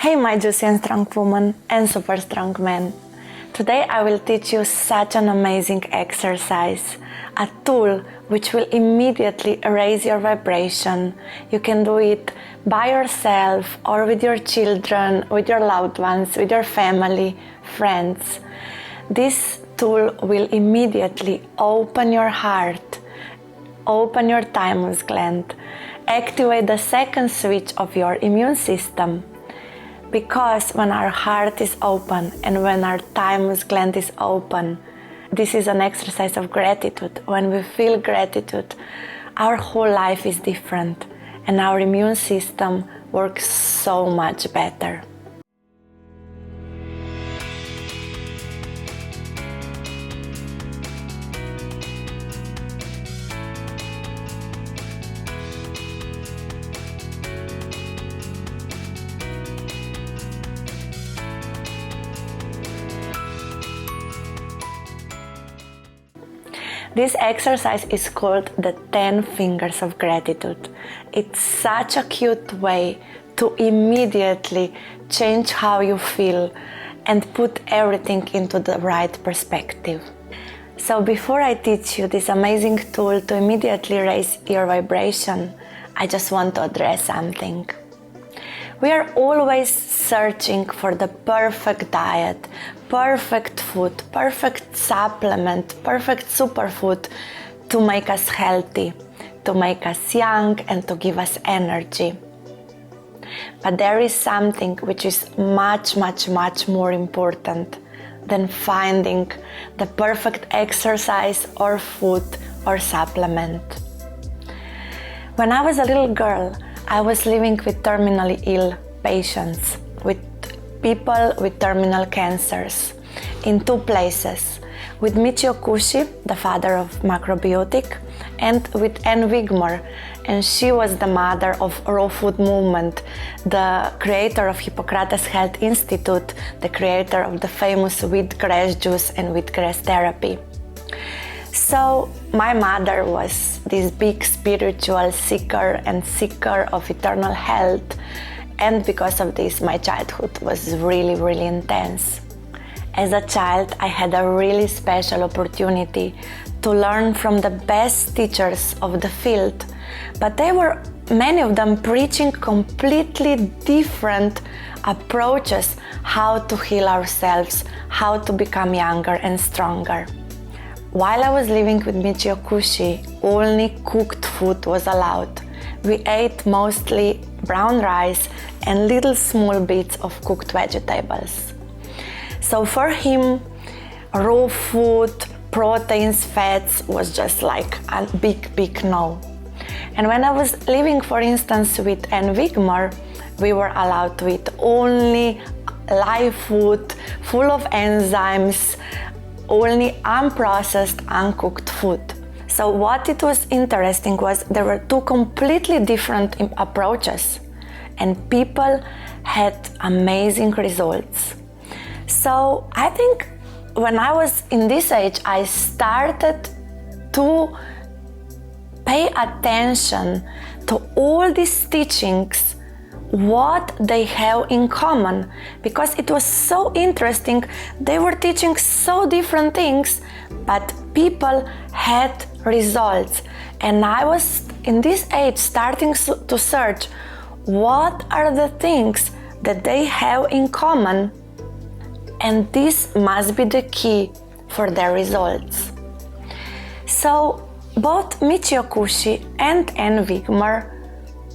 Hey my juicy and strong woman and super strong man. Today I will teach you such an amazing exercise, a tool which will immediately raise your vibration. You can do it by yourself or with your children, with your loved ones, with your family, friends. This tool will immediately open your heart, open your thymus gland, activate the second switch of your immune system. Because when our heart is open and when our thymus gland is open, this is an exercise of gratitude. When we feel gratitude, our whole life is different and our immune system works so much better. This exercise is called the 10 fingers of gratitude. It's such a cute way to immediately change how you feel and put everything into the right perspective. So before I teach you this amazing tool to immediately raise your vibration, I just want to address something. We are always searching for the perfect diet, perfect food, perfect supplement, perfect superfood to make us healthy, to make us young and to give us energy. But there is something which is much more important than finding the perfect exercise or food or supplement. When I was a little girl, I was living with terminally ill patients, with people with terminal cancers, in two places, with Michio Kushi, the father of macrobiotic, and with Ann Wigmore, and she was the mother of raw food movement, the creator of Hippocrates Health Institute, the creator of the famous wheatgrass juice and wheatgrass therapy. So my mother was this big spiritual seeker and seeker of eternal health, and because of this my childhood was really intense. As a child I had a really special opportunity to learn from the best teachers of the field, but they were many of them preaching completely different approaches how to heal ourselves, how to become younger and stronger. While I was living with Michio Kushi, only cooked food was allowed. We ate mostly brown rice and little small bits of cooked vegetables. So for him, raw food, proteins, fats was just like a big no. And when I was living, for instance, with Ann Wigmore, we were allowed to eat only live food, full of enzymes, only unprocessed, uncooked food. So what it was interesting was there were two completely different approaches and people had amazing results. So I think when I was in this age, I started to pay attention to all these teachings, what they have in common, because it was so interesting. They were teaching so different things, but people had results. And I was in this age starting to search what are the things that they have in common, and this must be the key for their results. So both Michio Kushi and Ann Wigmore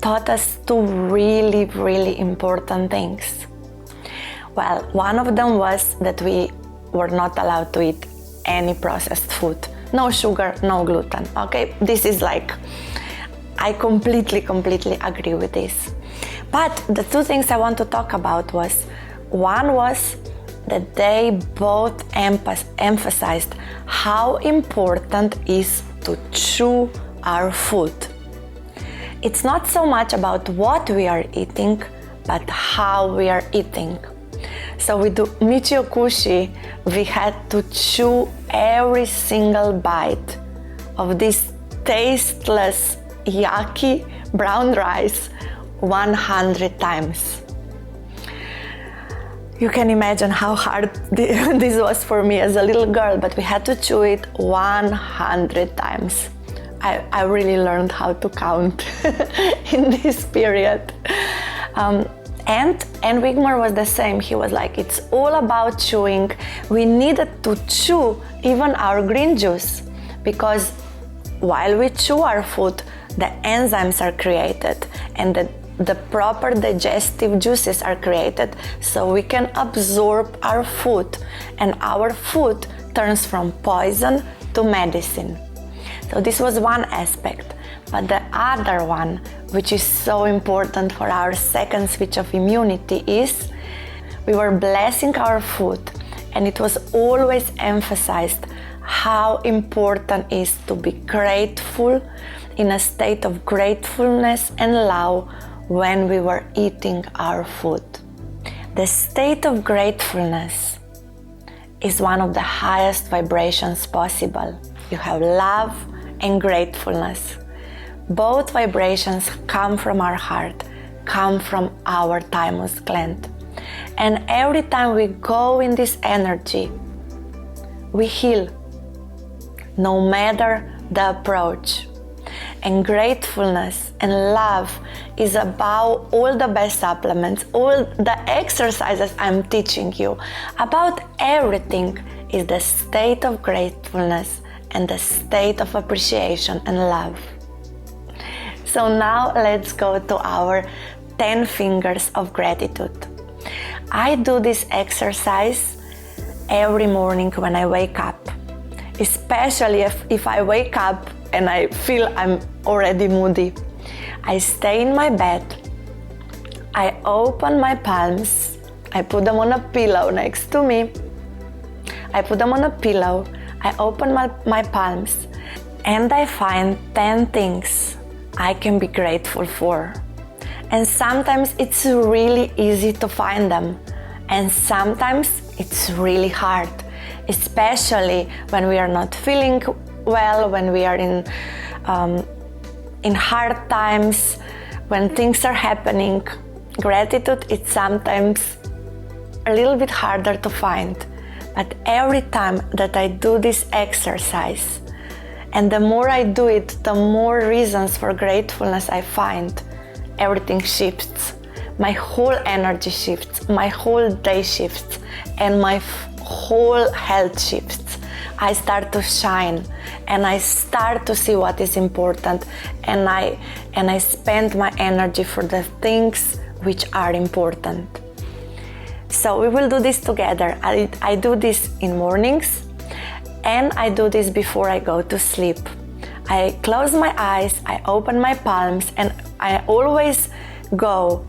taught us two really important things. Well, one of them was that we were not allowed to eat any processed food. No sugar, no gluten, okay? This is like, I completely agree with this. But the two things I want to talk about was, one was that they both emphasized how important is to chew our food. It's not so much about what we are eating, but how we are eating. So with Michio Kushi, we had to chew every single bite of this tasteless, yucky brown rice 100 times. You can imagine how hard this was for me as a little girl, but we had to chew it 100 times. I really learned how to count in this period. And Wigmore was the same. He was like, it's all about chewing. We needed to chew even our green juice, because while we chew our food, the enzymes are created and the proper digestive juices are created, so we can absorb our food, and our food turns from poison to medicine. So this was one aspect. But the other one, which is so important for our second switch of immunity, is we were blessing our food, and it was always emphasized how important it is to be grateful, in a state of gratefulness and love when we were eating our food. The state of gratefulness is one of the highest vibrations possible. You have love and gratefulness. Both vibrations come from our heart, come from our thymus gland. And every time we go in this energy, we heal, no matter the approach. And gratefulness and love is about all the best supplements, all the exercises I'm teaching you. About everything is the state of gratefulness and the state of appreciation and love. So now let's go to our 10 fingers of gratitude. I do this exercise every morning when I wake up, especially if I wake up and I feel I'm already moody. I stay in my bed, I open my palms, I put them on a pillow next to me, I put them on a pillow, I open my palms, and I find 10 things I can be grateful for. And sometimes it's really easy to find them, and sometimes it's really hard, especially when we are not feeling well, when we are in hard times, when things are happening. Gratitude is sometimes a little bit harder to find. But every time that I do this exercise, and the more I do it, the more reasons for gratefulness I find, everything shifts. My whole energy shifts, my whole day shifts, and my whole health shifts. I start to shine, and I start to see what is important, and I spend my energy for the things which are important. So we will do this together. I do this in mornings, and I do this before I go to sleep. I close my eyes, I open my palms, and I always go,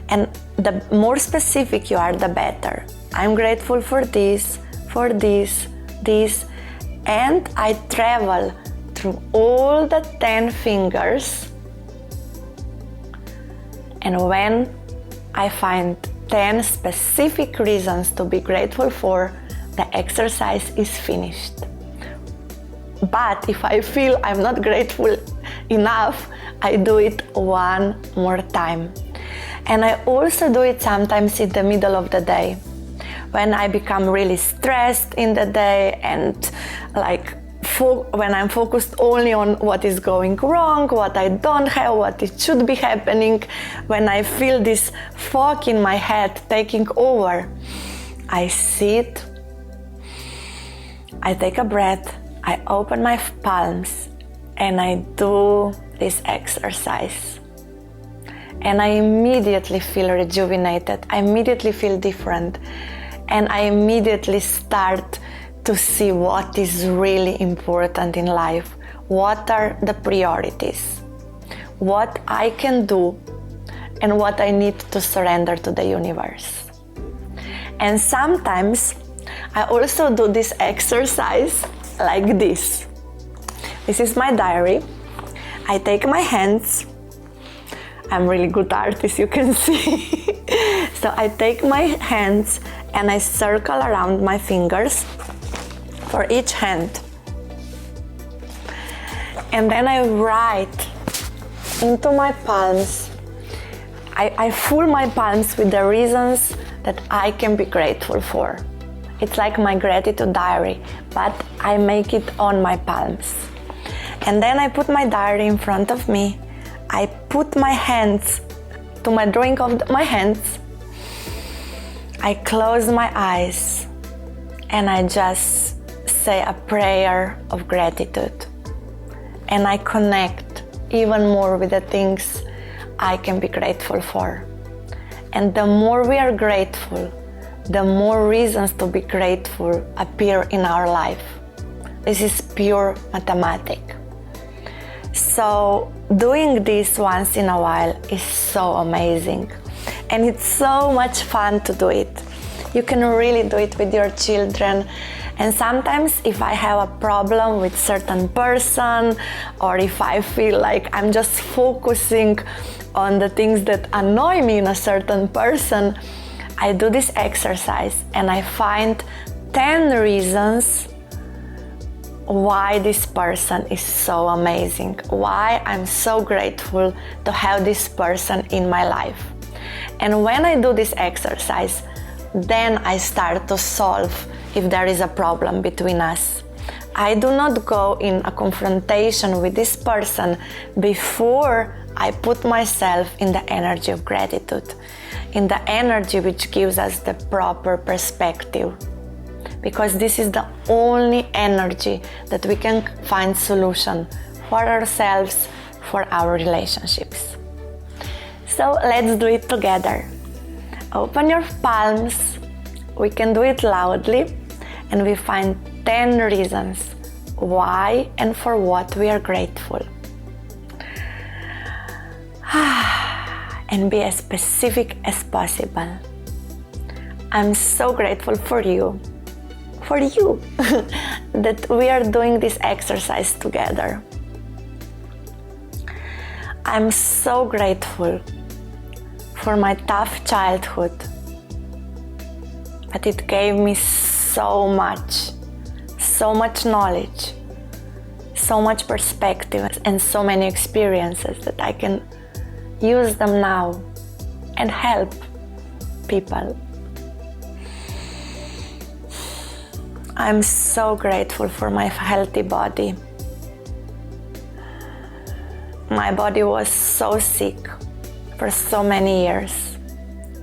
and the more specific you are, the better. I'm grateful for this, this, and I travel through all the 10 fingers, and when I find 10 specific reasons to be grateful for, the exercise is finished. But if I feel I'm not grateful enough, I do it one more time. And I also do it sometimes in the middle of the day, when I become really stressed in the day, and when I'm focused only on what is going wrong, what I don't have, what it should be happening, when I feel this fog in my head taking over, I sit, I take a breath, I open my palms, and I do this exercise. And I immediately feel rejuvenated, I immediately feel different, and I immediately start to see what is really important in life, what are the priorities, what I can do, and what I need to surrender to the universe. And sometimes I also do this exercise like this. This is my diary. I take my hands. I'm really good artist, you can see. So I take my hands and I circle around my fingers for each hand. And then I write into my palms I fill my palms with the reasons that I can be grateful for. It's like my gratitude diary, but I make it on my palms. And then I put my diary in front of me. I put my hands to my drawing of my hands. I close my eyes and I just say a prayer of gratitude. And I connect even more with the things I can be grateful for. And the more we are grateful, the more reasons to be grateful appear in our life. This is pure mathematics. So doing this once in a while is so amazing. And it's so much fun to do it. You can really do it with your children. And sometimes if I have a problem with certain person, or if I feel like I'm just focusing on the things that annoy me in a certain person, I do this exercise and I find 10 reasons why this person is so amazing, why I'm so grateful to have this person in my life. And when I do this exercise, then I start to solve if there is a problem between us. I do not go in a confrontation with this person before I put myself in the energy of gratitude, in the energy which gives us the proper perspective. Because this is the only energy that we can find solution for ourselves, for our relationships. So let's do it together. Open your palms. We can do it loudly, and we find 10 reasons why and for what we are grateful. And be as specific as possible. I'm so grateful for you that we are doing this exercise together. I'm so grateful for my tough childhood, but it gave me so much knowledge, so much perspective, and so many experiences that I can use them now and help people. I'm so grateful for my healthy body. My body was so sick for so many years,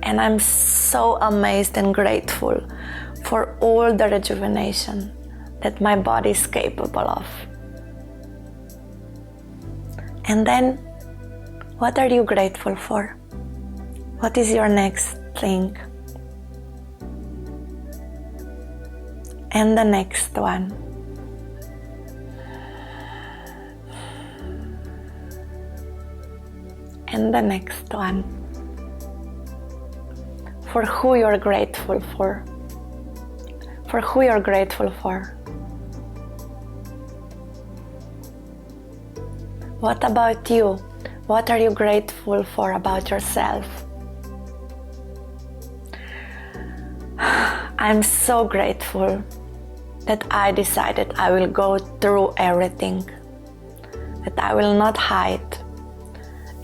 and I'm so amazed and grateful for all the rejuvenation that my body is capable of. And then, what are you grateful for? What is your next thing? And the next one. And the next one. For who you're grateful for. For who you're grateful for. What about you? What are you grateful for about yourself? I'm so grateful that I decided I will go through everything, that I will not hide,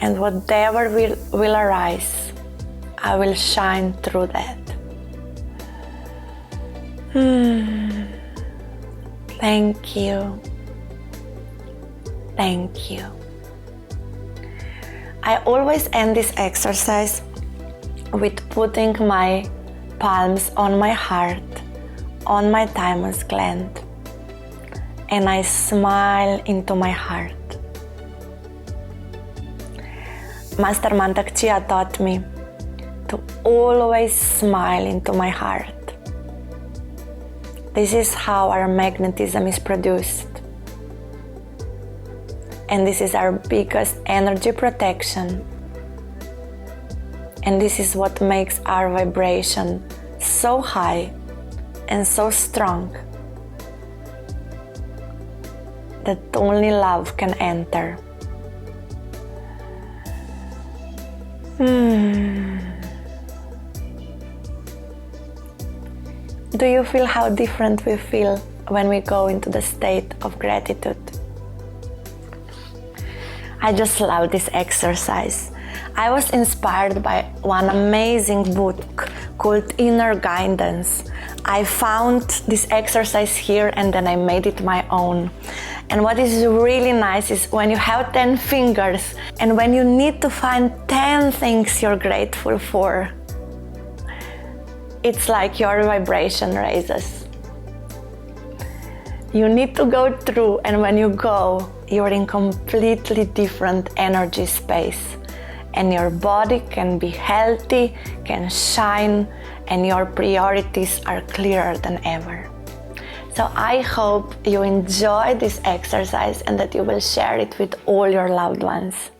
and whatever will arise, I will shine through that. Thank you. Thank you. I always end this exercise with putting my palms on my heart, on my thymus gland, and I smile into my heart. Master Mantak Chia taught me to always smile into my heart. This is how our magnetism is produced. And this is our biggest energy protection. And this is what makes our vibration so high and so strong that only love can enter. Do you feel how different we feel when we go into the state of gratitude? I just love this exercise. I was inspired by one amazing book called Inner Guidance. I found this exercise here and then I made it my own. And what is really nice is when you have 10 fingers and when you need to find 10 things you're grateful for, it's like your vibration raises. You need to go through, and when you go, you're in completely different energy space. And your body can be healthy, can shine, and your priorities are clearer than ever. So I hope you enjoy this exercise and that you will share it with all your loved ones.